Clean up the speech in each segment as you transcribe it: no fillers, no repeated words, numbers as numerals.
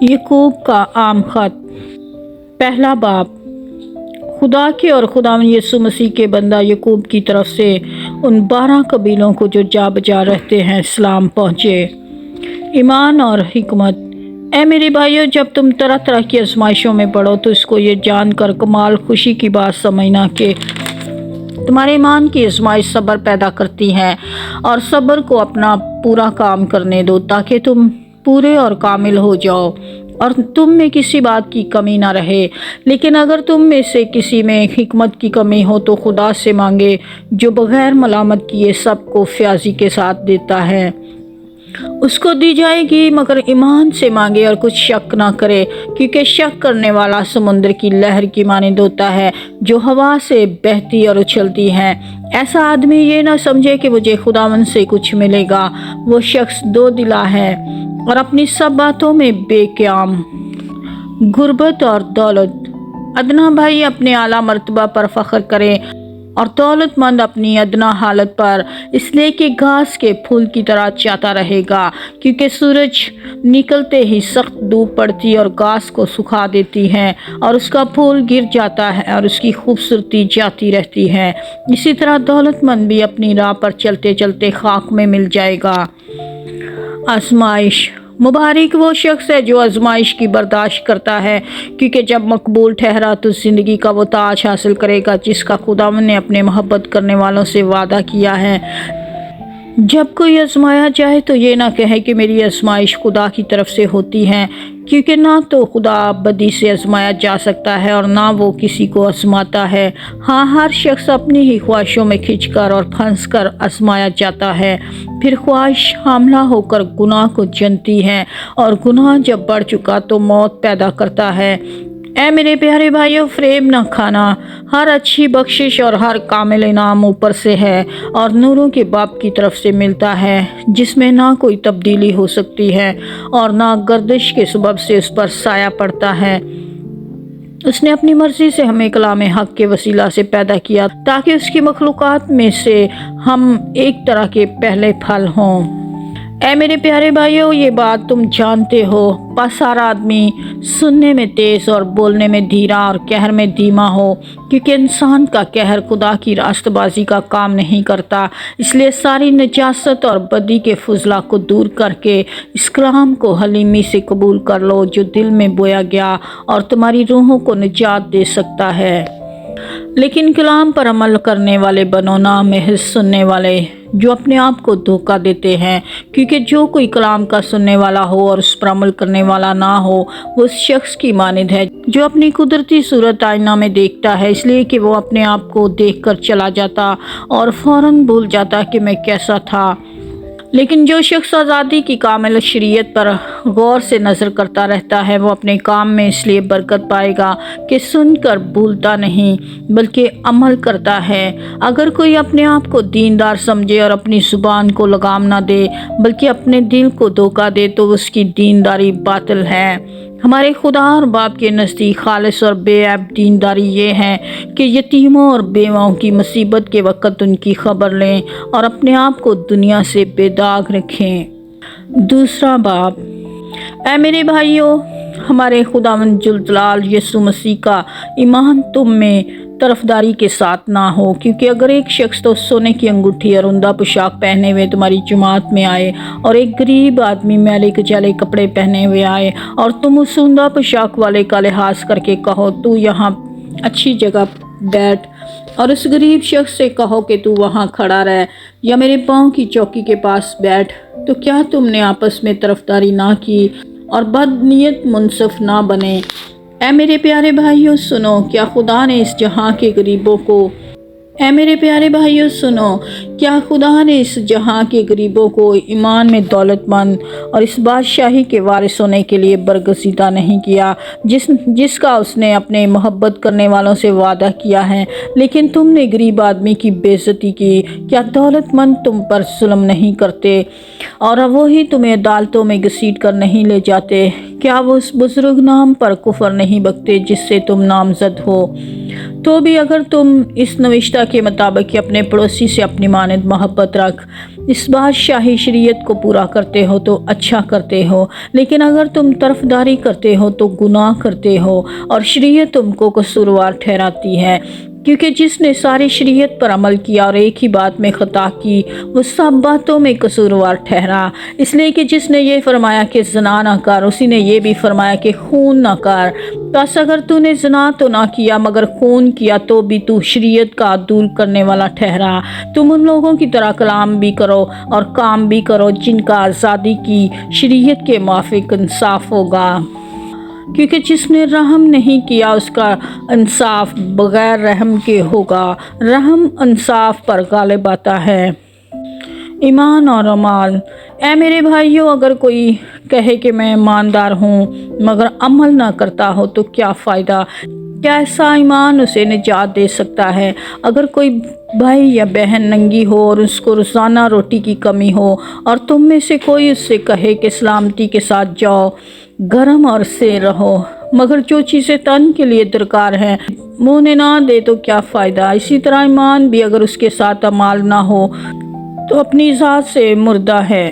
یعقوب کا عام خط، پہلا باب۔ خدا کے اور خداوند یسوع مسیح کے بندہ یعقوب کی طرف سے ان 12 قبیلوں کو جو جا بجا رہتے ہیں سلام پہنچے۔ ایمان اور حکمت۔ اے میرے بھائیو، جب تم طرح طرح کی آزمائشوں میں پڑو تو اس کو یہ جان کر کمال خوشی کی بات سمجھنا کہ تمہارے ایمان کی آزمائش صبر پیدا کرتی ہے، اور صبر کو اپنا پورا کام کرنے دو تاکہ تم پورے اور کامل ہو جاؤ اور تم میں کسی بات کی کمی نہ رہے۔ لیکن اگر تم میں سے کسی میں حکمت کی کمی ہو تو خدا سے مانگے جو بغیر ملامت کیے سب کو فیاضی کے ساتھ دیتا ہے، اس کو دی جائے گی، مگر ایمان سے مانگے اور کچھ شک نہ کرے، کیونکہ شک کرنے والا سمندر کی لہر کی مانند ہوتا ہے جو ہوا سے بہتی اور اچھلتی ہے۔ ایسا آدمی یہ نہ سمجھے کہ مجھے خداوند سے کچھ ملے گا۔ وہ شخص دو دلا ہے اور اپنی سب باتوں میں بے قیام۔ غربت اور دولت۔ ادنا بھائی اپنے اعلیٰ مرتبہ پر فخر کرے اور دولت مند اپنی ادنا حالت پر، اس لیے کہ گھاس کے پھول کی طرح چاہتا رہے گا، کیونکہ سورج نکلتے ہی سخت دھوپ پڑتی اور گھاس کو سکھا دیتی ہے اور اس کا پھول گر جاتا ہے اور اس کی خوبصورتی جاتی رہتی ہے۔ اسی طرح دولت مند بھی اپنی راہ پر چلتے چلتے خاک میں مل جائے گا۔ آزمائش۔ مبارک وہ شخص ہے جو آزمائش کی برداشت کرتا ہے، کیونکہ جب مقبول ٹھہرا تو زندگی کا وہ تاج حاصل کرے گا جس کا خداوند نے اپنے محبت کرنے والوں سے وعدہ کیا ہے۔ جب کوئی آزمایا جائے تو یہ نہ کہے کہ میری آزمائش خدا کی طرف سے ہوتی ہے، کیونکہ نہ تو خدا بدی سے آزمایا جا سکتا ہے اور نہ وہ کسی کو آزماتا ہے۔ ہاں، ہر شخص اپنی ہی خواہشوں میں کھنچ کر اور پھنس کر آزمایا جاتا ہے۔ پھر خواہش حاملہ ہو کر گناہ کو جنتی ہے، اور گناہ جب بڑھ چکا تو موت پیدا کرتا ہے۔ اے میرے پیارے بھائیو، فریب نہ کھانا۔ ہر اچھی بخشش اور ہر کامل انعام اوپر سے ہے اور نوروں کے باپ کی طرف سے ملتا ہے، جس میں نہ کوئی تبدیلی ہو سکتی ہے اور نہ گردش کے سبب سے اس پر سایہ پڑتا ہے۔ اس نے اپنی مرضی سے ہمیں کلام حق کے وسیلہ سے پیدا کیا تاکہ اس کی مخلوقات میں سے ہم ایک طرح کے پہلے پھل ہوں۔ اے میرے پیارے بھائیو، یہ بات تم جانتے ہو، بس ہر آدمی سننے میں تیز اور بولنے میں دھیرا اور قہر میں دھیما ہو، کیونکہ انسان کا قہر خدا کی راست بازی کا کام نہیں کرتا۔ اس لیے ساری نجاست اور بدی کے فضلہ کو دور کر کے اس کلام کو حلیمی سے قبول کر لو جو دل میں بویا گیا اور تمہاری روحوں کو نجات دے سکتا ہے۔ لیکن کلام پر عمل کرنے والے بنو، نہ محض سننے والے جو اپنے آپ کو دھوکہ دیتے ہیں، کیونکہ جو کوئی کلام کا سننے والا ہو اور اس پر عمل کرنے والا نہ ہو وہ اس شخص کی مانند ہے جو اپنی قدرتی صورت آئینہ میں دیکھتا ہے، اس لیے کہ وہ اپنے آپ کو دیکھ کر چلا جاتا اور فوراً بھول جاتا کہ میں کیسا تھا۔ لیکن جو شخص آزادی کی کامل شریعت پر غور سے نظر کرتا رہتا ہے وہ اپنے کام میں اس لیے برکت پائے گا کہ سن کر بھولتا نہیں بلکہ عمل کرتا ہے۔ اگر کوئی اپنے آپ کو دیندار سمجھے اور اپنی زبان کو لگام نہ دے بلکہ اپنے دل کو دھوکہ دے تو اس کی دینداری باطل ہے۔ ہمارے خدا اور باپ کے نزدیک خالص اور بے عیب دینداری یہ ہے کہ یتیموں اور بیواؤں کی مصیبت کے وقت ان کی خبر لیں اور اپنے آپ کو دنیا سے بے داغ رکھیں۔ دوسرا باب۔ اے میرے بھائیو، ہمارے خداوند ذوالجلال یسوع مسیح کا ایمان تم میں طرفداری کے ساتھ نہ ہو، کیونکہ اگر ایک شخص تو سونے کی انگوٹھی اور عمدہ پوشاک پہنے ہوئے تمہاری جماعت میں آئے اور ایک غریب آدمی میلے کچیلے کپڑے پہنے ہوئے آئے اور تم اس عمدہ پوشاک والے کا لحاظ کر کے کہو تو یہاں اچھی جگہ بیٹھ، اور اس غریب شخص سے کہو کہ تو وہاں کھڑا رہ یا میرے پاؤں کی چوکی کے پاس بیٹھ، تو کیا تم نے آپس میں طرفداری نہ کی اور بد نیت منصف نہ بنے؟ اے میرے پیارے بھائیو سنو، کیا خدا نے اس جہاں کے غریبوں کو ایمان میں دولت مند اور اس بادشاہی کے وارث ہونے کے لیے برگزیدہ نہیں کیا جس کا اس نے اپنے محبت کرنے والوں سے وعدہ کیا ہے؟ لیکن تم نے غریب آدمی کی بے عزتی کی۔ کیا دولت مند تم پر ظلم نہیں کرتے اور وہی تمہیں عدالتوں میں گھسیٹ کر نہیں لے جاتے؟ کیا وہ اس بزرگ نام پر کفر نہیں بکتے جس سے تم نامزد ہو؟ تو بھی اگر تم اس نوشتہ کے مطابق اپنے پڑوسی سے اپنی مانند محبت رکھ، इस बादशाही शरीयत को पूरा करते हो तो अच्छा करते हो, लेकिन अगर तुम तरफदारी करते हो तो गुनाह करते हो और शरीयत तुमको कसूरवार ठहराती है। क्योंकि जिसने सारी शरीयत पर अमल किया और एक ही बात में खता की, वो सब बातों में कसूरवार ठहरा। इसलिए कि जिसने ये फरमाया कि ज़ना ना कर, उसी ने ये भी फरमाया कि खून ना कर। बस अगर तूने ज़ना तो ना किया मगर खून किया तो भी तू शरीयत का अदूल करने वाला ठहरा। तुम उन लोगों की तरह कलाम भी करो और काम भी करो जिनका आज़ादी की शरीयत के मुआफिक इंसाफ होगा, क्योंकि जिसने रहम नहीं किया उसका इंसाफ बगैर रहम के होगा। रहम इंसाफ पर गालिब आता है। ईमान और अमाल। ऐ मेरे भाइयों, अगर कोई कहे कि मैं ईमानदार हूँ मगर अमल ना करता हो तो क्या फ़ायदा? क्या ऐसा ईमान उसे निजात दे सकता है? अगर कोई भाई या बहन नंगी हो और उसको रोज़ाना रोटी की कमी हो और तुम में से कोई उससे कहे कि सलामती के साथ जाओ, गर्म और से रहो, मगर जो चीज़ें तन के लिए दरकार हैं मुँह ने ना दे तो क्या फ़ायदा? इसी तरह ईमान भी अगर उसके साथ अमाल ना हो तो अपनी ज़ात से मुर्दा है।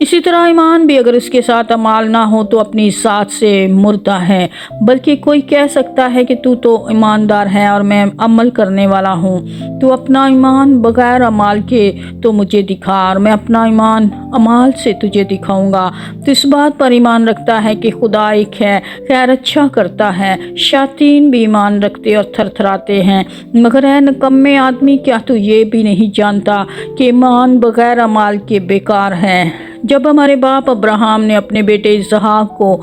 इसी तरह ईमान भी अगर उसके साथ अमाल ना हो तो अपनी ज़ात से मुर्दा है। बल्कि कोई कह सकता है कि तू तो ईमानदार है और मैं अमल करने वाला हूँ। तू अपना ईमान बगैर अमाल के तो मुझे दिखा और मैं अपना ईमान अमाल से तुझे दिखाऊंगा। तो इस बात पर ईमान रखता है कि खुदा एक है, खैर अच्छा करता है। शायातीन भी ईमान रखते और थरथराते हैं। मगर ऐ निकम्मे आदमी, क्या तू ये भी नहीं जानता कि ईमान बगैर अमाल के बेकार है? जब हमारे बाप अब्राहम ने अपने बेटे इसहाक को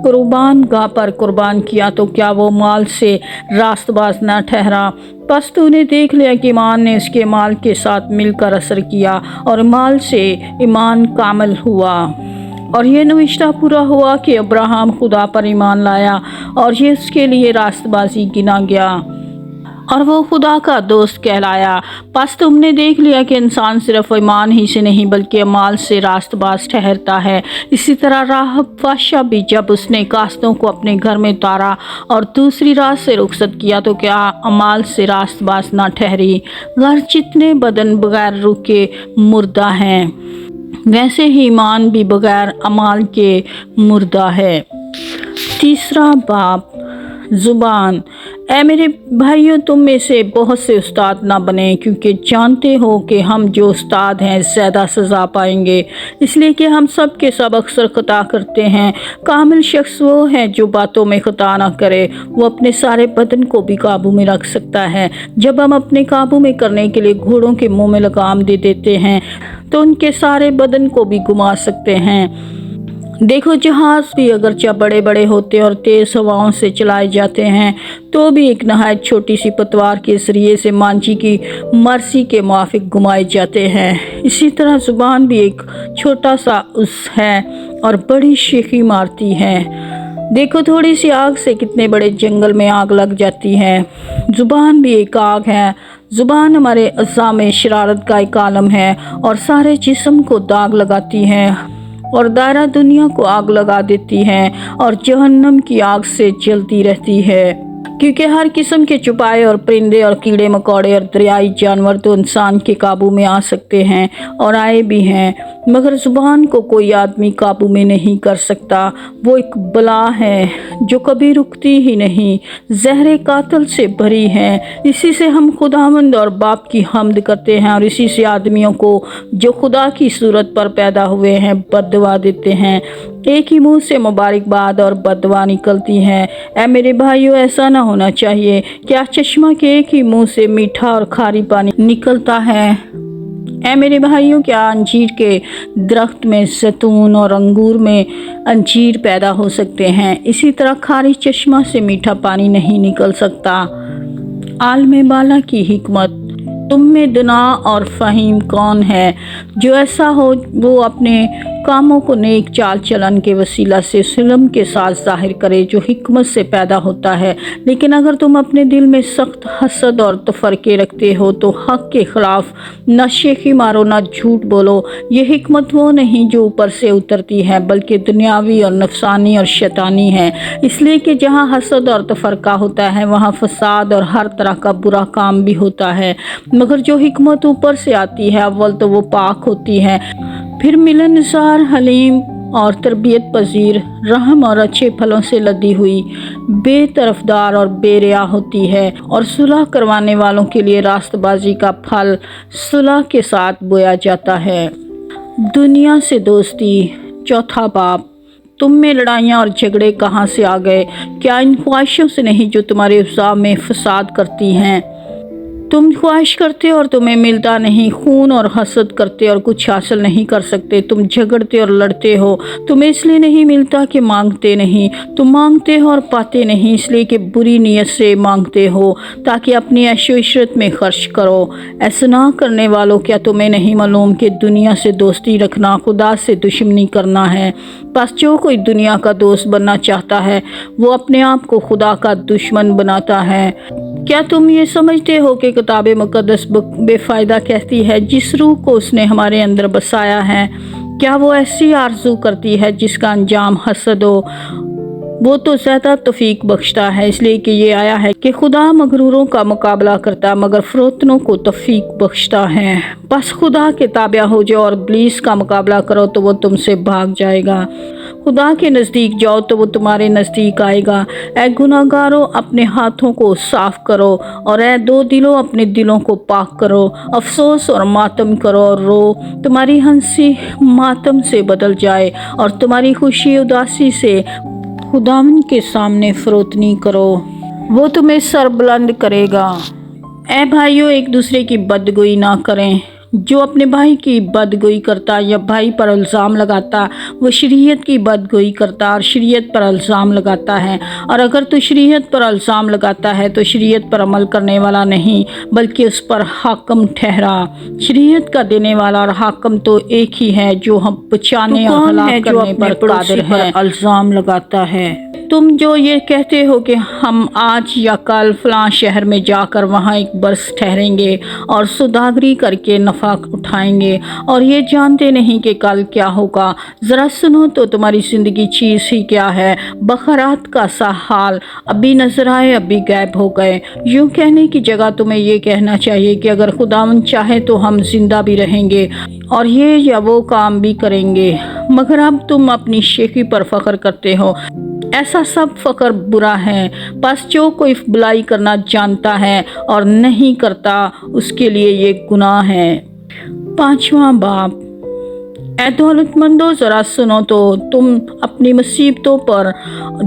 कुर्बान गाह पर कुर्बान किया तो क्या वो माल से रास्तबाज न ठहरा? बस तूने देख लिया कि ईमान ने उसके माल के साथ मिलकर असर किया और माल से ईमान कामिल हुआ। और ये नविश्ता पूरा हुआ कि अब्राहम खुदा पर ईमान लाया और ये उसके लिए रास्तबाजी गिना गया और वो खुदा का दोस्त कहलाया। बस तुमने देख लिया कि इंसान सिर्फ ईमान ही से नहीं बल्कि अमाल से रास्तबाज ठहरता है। इसी तरह राहब बादशाह भी जब उसने कास्तों को अपने घर में उतारा और दूसरी राह से रुखसत किया तो क्या अमाल से रास्तबाज ना ठहरी? घर जितने बदन बगैर रूह के मुर्दा हैं, वैसे ही ईमान भी बगैर अमाल के मुर्दा है। तीसरा बाब, ज़ुबान। ऐ मेरे भाइयों, तुम में से बहुत से उस्ताद ना बने, क्योंकि जानते हो कि हम जो उस्ताद हैं ज़्यादा सज़ा पाएंगे, इसलिए कि हम सब के सब अक्सर खता करते हैं। कामिल शख्स वो है जो बातों में खता ना करे। वो अपने सारे बदन को भी काबू में रख सकता है। जब हम अपने काबू में करने के लिए घोड़ों के मुंह में लगाम दे देते हैं तो उनके सारे बदन को भी घुमा सकते हैं। देखो, जहाज भी अगरचे बड़े बड़े होते और तेज़ हवाओं से चलाए जाते हैं तो भी एक नहायत छोटी सी पतवार के जरिए से मांझी की मर्जी के मुआफिक घुमाए जाते हैं। इसी तरह ज़ुबान भी एक छोटा सा उस है और बड़ी शेखी मारती है। देखो, थोड़ी सी आग से कितने बड़े जंगल में आग लग जाती है। ज़ुबान भी एक आग है। ज़ुबान हमारे अज़्ज़ा में शरारत का एक आलम है और सारे जिस्म को दाग लगाती है और दायरा दुनिया को आग लगा देती है और जहन्नम की आग से जलती रहती है। क्योंकि हर किस्म के चुपाए और परिंदे और कीड़े मकोड़े और दरियाई जानवर तो इंसान के काबू में आ सकते हैं और आए भी हैं, मगर ज़ुबान को कोई आदमी काबू में नहीं कर सकता। वो एक बला है जो कभी रुकती ही नहीं, जहरे कातिल से भरी है। इसी से हम खुदावंद और बाप की हम्द करते हैं और इसी से आदमियों को जो खुदा की सूरत पर पैदा हुए हैं बद्दुआ देते हैं। एक ही मुंह से मुबारकबाद और बद्दुआ निकलती है। ऐ मेरे भाइयों, ऐसा ना होना चाहिए। क्या चश्मा के एक ही मुंह से मीठा और खारी पानी निकलता है? ऐ मेरे भाइयों, क्या अंजीर के दरख्त में जैतून और अंगूर में अंजीर पैदा हो सकते हैं? इसी तरह खारी चश्मा से मीठा पानी नहीं निकल सकता। आलम बाला की हिकमत। तुम में दना और फ़हीम कौन है? जो ऐसा हो वो अपने कामों को नेक चाल चलन के वसीला से सिलम के साथ जाहिर करे जो हिकमत से पैदा होता है। लेकिन अगर तुम अपने दिल में सख्त हसद और तफरके रखते हो तो हक के खिलाफ न शेखी मारो न झूठ बोलो। ये हिकमत वो नहीं जो ऊपर से उतरती है, बल्कि दुनियावी और नफसानी और शैतानी है। इसलिए कि जहाँ हसद और तफरका होता है वहाँ फसाद और हर तरह का बुरा काम भी होता है। मगर जो हिकमत ऊपर से आती है अव्वल तो वो पाक होती है, फिर मिलनसार, हलीम और तरबियत पजीर, रहम और अच्छे फलों से लदी हुई, बेतरफदार और बेरिया होती है। और सुलह करवाने वालों के लिए रास्तबाजी का फल सुलह के साथ बोया जाता है। दुनिया से दोस्ती। चौथा बाब। तुम में लड़ाइयाँ और झगड़े कहाँ से आ गए? क्या इन ख्वाहिशों से नहीं जो तुम्हारे अफ़ज़ा में फसाद करती हैं? तुम ख्वाहिश करते और तुम्हें मिलता नहीं, खून और हसद करते और कुछ हासिल नहीं कर सकते। तुम झगड़ते और लड़ते हो, तुम्हें इसलिए नहीं मिलता कि मांगते नहीं। तुम मांगते हो और पाते नहीं इसलिए कि बुरी नीयत से मांगते हो ताकि अपनी ऐशो इशरत में खर्च करो। ऐसा ना करने वालों, क्या तुम्हें नहीं मालूम कि दुनिया से दोस्ती रखना खुदा से दुश्मनी करना है? बस जो कोई दुनिया का दोस्त बनना चाहता है वो अपने आप को खुदा का दुश्मन बनाता है। क्या तुम ये समझते हो कि किताब मुक़द्दस बेफ़ायदा कहती है जिस रूह को उसने हमारे अंदर बसाया है, क्या वो ऐसी आरज़ू करती है जिसका अंजाम हसद हो? वो तो ज़्यादा तौफीक बख्शता है, इसलिए कि ये आया है कि खुदा मगरूरों का मुकाबला करता मगर फरोतनों को तौफीक बख्शता है। बस खुदा के ताबिया हो जाओ और इब्लीस का मुकाबला करो तो वो तुमसे भाग जाएगा। खुदा के नज़दीक जाओ तो वो तुम्हारे नज़दीक आएगा। ऐ गुनाहगारों, अपने हाथों को साफ करो और ऐ दो दिलों, अपने दिलों को पाक करो। अफसोस और मातम करो और रो। तुम्हारी हंसी मातम से बदल जाए और तुम्हारी खुशी उदासी से खुदावन के सामने फरोतनी करो, वो तुम्हें सरबुलंद करेगा। ऐ भाइयों, एक दूसरे की बदगोई ना करें। जो अपने भाई की बदगोई करता या भाई पर इल्ज़ाम लगाता वो शरीयत की बदगोई करता और शरीयत पर इल्ज़ाम लगाता है। और अगर तू शरीयत पर इल्ज़ाम लगाता है तो शरीयत पर अमल करने वाला नहीं बल्कि उस पर हाकम ठहरा। शरीयत का देने वाला और हाकम तो एक ही है जो हम बचाने और हलाक करने पर कादिर है। इल्ज़ाम लगाता है। तुम जो ये कहते हो कि हम आज या कल फलां शहर में जाकर वहाँ एक बरस ठहरेंगे और सौदागरी करके नफ़ा उठाएंगे और ये जानते नहीं कि कल क्या होगा। ज़रा सुनो तो तुम्हारी ज़िंदगी चीज़ ही क्या है? बखरात का सा हाल, अभी नजर आए अभी गायब हो गए। यूँ कहने की जगह तुम्हें ये कहना चाहिए कि अगर खुदावन चाहे तो हम जिंदा भी रहेंगे और ये या वो काम भी करेंगे। मगर अब तुम अपनी शेखी पर फ़ख्र करते हो। ऐसा सब फ़ख्र बुरा है। बस जो कोई बुराई करना जानता है और नहीं करता उसके लिए ये गुनाह है। पांचवा बाब। ऐ दौलतमंदो, ज़रा सुनो तो तुम अपनी मुसीबतों पर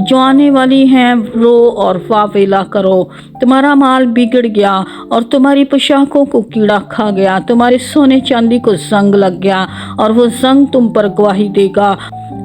जो आने वाली हैं रो और वावेला करो। तुम्हारा माल बिगड़ गया और तुम्हारी पोशाकों को कीड़ा खा गया। तुम्हारे सोने चांदी को जंग लग गया और वो जंग तुम पर गवाही देगा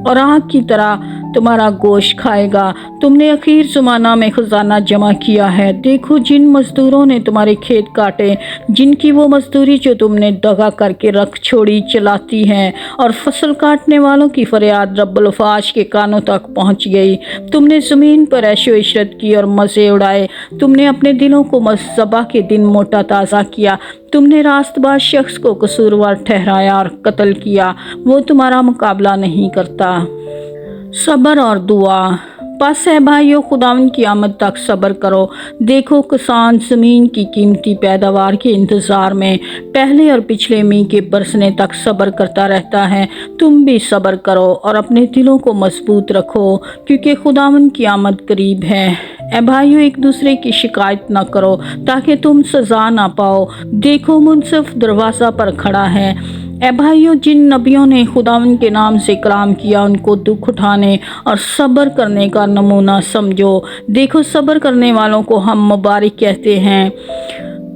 और आग की तरह तुम्हारा गोश्त खाएगा। तुमने आखिर ज़माना में खजाना जमा किया है। देखो, जिन मजदूरों ने तुम्हारे खेत काटे, जिनकी वो मजदूरी जो तुमने दगा करके रख छोड़ी चलाती है, और फसल काटने वालों की फरियाद रब्बुल अफ़ाश के कानों तक पहुंच गई। तुमने ज़मीन पर ऐशो इशरत की और मज़े उड़ाए। तुमने अपने दिलों को मज़बा के दिन मोटा ताज़ा किया। तुमने रास्तबाज शख्स को कसूरवार ठहराया और कत्ल किया। वो तुम्हारा मुकाबला नहीं करता। सब्र और दुआ। बस है भाइयों, खुदावन की आमद तक सब्र करो। देखो, किसान ज़मीन की कीमती पैदावार के इंतज़ार में पहले और पिछले मींह के बरसने तक सब्र करता रहता है। तुम भी सब्र करो और अपने दिलों को मजबूत रखो क्योंकि खुदावन की आमद करीब है। ऐ भाइयों, एक दूसरे की शिकायत न करो ताकि तुम सज़ा ना पाओ। देखो, मुनसिफ दरवाज़ा पर खड़ा है। ऐ भाइयों, जिन नबियों ने खुदावन के नाम से कलाम किया उनको दुख उठाने और सब्र करने का नमूना समझो। देखो, सब्र करने वालों को हम मुबारक कहते हैं।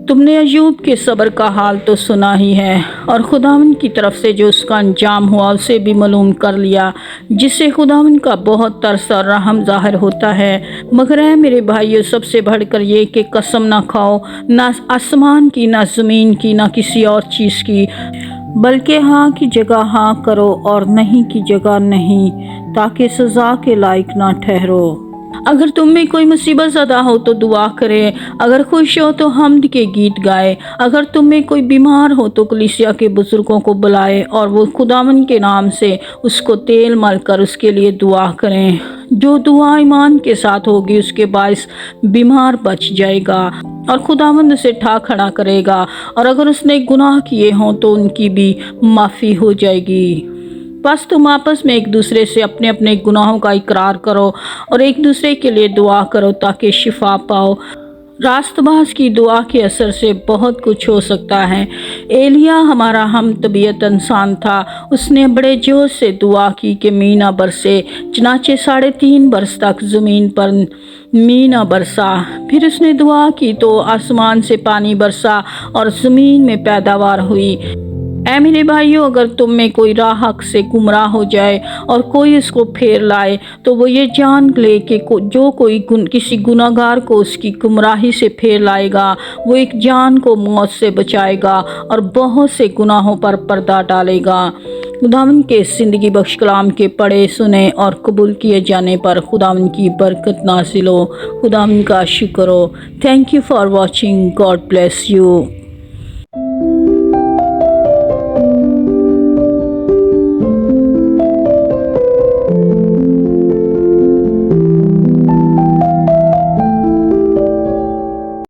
तुमने अय्यूब के सब्र का हाल तो सुना ही है और खुदावन की तरफ से जो उसका अंजाम हुआ उसे भी मालूम कर लिया, जिससे खुदावन का बहुत तरस और रहम ज़ाहिर होता है। मगर है मेरे भाइयों, सबसे बढ़कर ये कि कसम ना खाओ, ना आसमान की, ना ज़मीन की, ना किसी और चीज़ की। बल्कि हाँ की जगह हाँ करो और नहीं की जगह नहीं, ताकि सज़ा के लायक ना ठहरो। अगर तुम में कोई मुसीबत ज़दा हो तो दुआ करें, अगर खुश हो तो हम्द के गीत गाए, अगर तुम में कोई बीमार हो तो कलीसिया के बुज़ुर्गों को बुलाए और वो खुदावन के नाम से उसको तेल मल कर उसके लिए दुआ करें। जो दुआ ईमान के साथ होगी उसके बाइस बीमार बच जाएगा और खुदावंद उसे ठा खड़ा करेगा, और अगर उसने गुनाह किए हों तो उनकी भी माफ़ी हो जाएगी। बस तुम आपस में एक दूसरे से अपने अपने गुनाहों का इकरार करो और एक दूसरे के लिए दुआ करो ताकि शिफा पाओ। रास्तबाज की दुआ के असर से बहुत कुछ हो सकता है। एलिया हमारा हम तबीयत इंसान था, उसने बड़े जोश से दुआ की कि मीना बरसे, चनाचे 3.5 बरस तक ज़मीन पर मीना बरसा। फिर उसने दुआ की तो आसमान से पानी बरसा और ज़मीन में पैदावार हुई। ऐ मेरे भाइयों, अगर तुम में कोई राह हक से गुमराह हो जाए और कोई इसको फेर लाए तो वो ये जान ले कि जो कोई किसी गुनाहगार को उसकी गुमराही से फेर लाएगा वो एक जान को मौत से बचाएगा और बहुत से गुनाहों पर पर्दा डालेगा। खुदावन के ज़िंदगी बख्श कलाम के पढ़े सुने और कबूल किए जाने पर खुदावन की बरकत नासिल हो। खुदावन का शुक्र हो। Thank you for watching. God bless you.